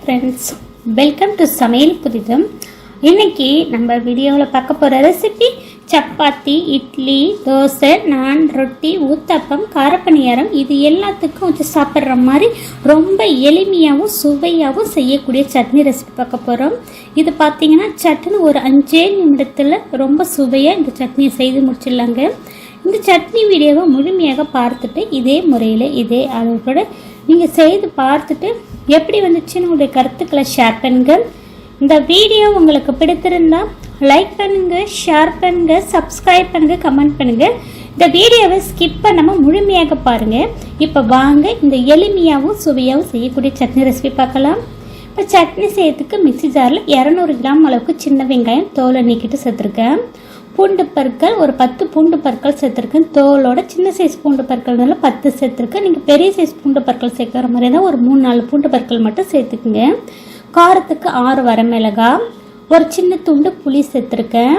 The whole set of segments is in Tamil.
ஃப்ரெண்ட்ஸ், வெல்கம் டு சமையல் புதிதம். இன்னைக்கு நம்ம வீடியோவில் பார்க்க போகிற ரெசிபி சப்பாத்தி, இட்லி, தோசை, நான், ரொட்டி, ஊத்தப்பம், காரப்பணியாரம் இது எல்லாத்துக்கும் வச்சு சாப்பிட்ற மாதிரி ரொம்ப எளிமையாகவும் சுவையாகவும் செய்யக்கூடிய சட்னி ரெசிபி பார்க்க போகிறோம். இது பார்த்திங்கன்னா சட்னி ஒரு 5 நிமிடத்தில் ரொம்ப சுவையாக இந்த சட்னியை செய்து முடிச்சிடலாங்க. இந்த சட்னி வீடியோவை முழுமையாக பார்த்துட்டு இதே முறையில் இதே அளவோட நீங்கள் செய்து பார்த்துட்டு எப்படி வந்துச்சுன்னு உங்களுடைய கருத்துக்களை ஷேர் பண்ணுங்கள். இந்த வீடியோ உங்களுக்கு பிடித்திருந்தால் லைக் பண்ணுங்கள், ஷேர் பண்ணுங்கள், சப்ஸ்கிரைப் பண்ணுங்கள், கமெண்ட் பண்ணுங்கள். இந்த வீடியோவை ஸ்கிப் பண்ணாமல் முழுமையாக பாருங்கள். இப்போ வாங்க இந்த எளிமையாகவும் சுவையாகவும் செய்யக்கூடிய சட்னி ரெசிபி பார்க்கலாம். இப்போ சட்னி செய்யறதுக்கு மிக்சி ஜாரில் 200 கிராம் அளவுக்கு சின்ன வெங்காயம் தோலை நீக்கிட்டு சேர்த்துருக்கேன். பூண்டு பற்கள் ஒரு 10 பூண்டு பற்கள் சேர்த்துருக்கேன். தோலோட சின்ன சைஸ் பூண்டு பற்கள்னால 10 சேர்த்துருக்கேன். நீங்கள் பெரிய சைஸ் பூண்டு பற்கள் சேர்க்குற மாதிரி தான் ஒரு 3-4 பூண்டு பற்கள் மட்டும் சேர்த்துக்குங்க. காரத்துக்கு 6 வரமிளகாய், ஒரு சின்ன துண்டு புளி சேர்த்துருக்கேன்.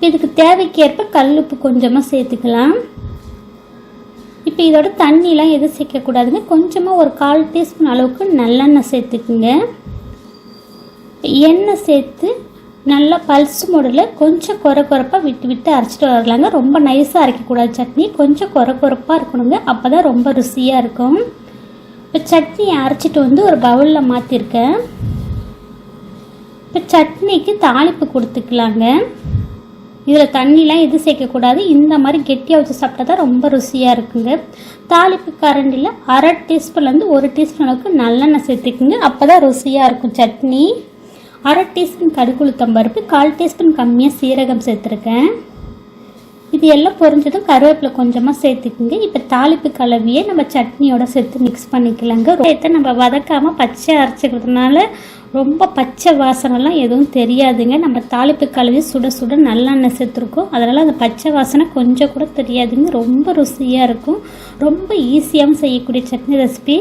இதுக்கு தேவைக்கேற்ப கல்லுப்பு கொஞ்சமாக சேர்த்துக்கலாம். இப்போ இதோட தண்ணிலாம் எதுவும் சேர்க்கக்கூடாதுங்க. கொஞ்சமாக ஒரு 1/4 டீஸ்பூன் அளவுக்கு நல்லெண்ணெய் சேர்த்துக்குங்க. எண்ணெய் சேர்த்து நல்லா பல்ஸ் மோடில் கொஞ்சம் கொரப்பாக விட்டு அரைச்சிட்டு வரலாங்க. ரொம்ப நைஸாக அரைக்கக்கூடாது சட்னி, கொஞ்சம் கொரப்பாக இருக்கணுங்க. அப்போ தான் ரொம்ப ருசியாக இருக்கும். இப்போ சட்னியை அரைச்சிட்டு வந்து ஒரு பவுலில் மாற்றிருக்கேன். இப்போ சட்னிக்கு தாளிப்பு கொடுத்துக்கலாங்க. இதில் தண்ணிலாம் எதுவும் சேர்க்கக்கூடாது. இந்த மாதிரி கெட்டியாக வச்சு சாப்பிட்டா தான் ரொம்ப ருசியாக இருக்குங்க. தாளிப்பு கரண்டியில் 1/2 டீஸ்பூன்லேருந்து 1 டீஸ்பூன் அளவுக்கு நல்லெண்ணெய் சேர்த்துக்குங்க. அப்போ தான் ருசியாக இருக்கும் சட்னி. 1/2 டீஸ்பூன் கடுகுளுத்தம்பருப்பு, 1/4 டீஸ்பூன் கம்மியாக சீரகம் சேர்த்துருக்கேன். இது எல்லாம் பொரிஞ்சதும் கருவேப்பிலை கொஞ்சமாக சேர்த்துக்குங்க. இப்போ தாளிப்பு கலவையை நம்ம சட்னியோட சேர்த்து மிக்ஸ் பண்ணிக்கலாங்க. நம்ம வதக்காமல் பச்சை அரைச்சிக்கிறதுனால ரொம்ப பச்சை வாசனைலாம் எதுவும் தெரியாதுங்க. நம்ம தாளிப்பு கலவையை சுட சுட நல்லெண்ணெய் சேர்த்துருக்கோம். அதனால் அந்த பச்சை வாசனை கொஞ்சம் கூட தெரியாதுங்க. ரொம்ப ருசியாக இருக்கும். ரொம்ப ஈஸியாகவும் செய்யக்கூடிய சட்னி ரெசிபி.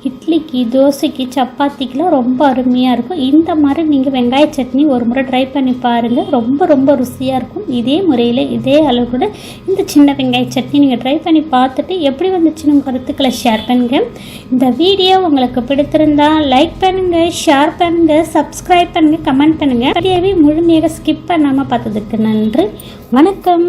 இட்லிக்கு, தோசைக்கு, சப்பாத்திக்கெலாம் ரொம்ப அருமையாக இருக்கும். இந்த மாதிரி நீங்கள் வெங்காய சட்னி ஒரு முறை ட்ரை பண்ணி பாருங்கள். ரொம்ப ருசியாக இருக்கும். இதே முறையில் இதே அளவோட இந்த சின்ன வெங்காய சட்னி நீங்கள் ட்ரை பண்ணி பார்த்துட்டு எப்படி வந்துச்சுன்னு கருத்துக்களை ஷேர் பண்ணுங்கள். இந்த வீடியோ உங்களுக்கு பிடித்திருந்தால் லைக் பண்ணுங்கள், ஷேர் பண்ணுங்கள், சப்ஸ்கிரைப் பண்ணுங்கள், கமெண்ட் பண்ணுங்கள். வீடியோவை முழுமையாக ஸ்கிப் பண்ணாமல் பார்த்ததுக்கு நன்றி. வணக்கம்.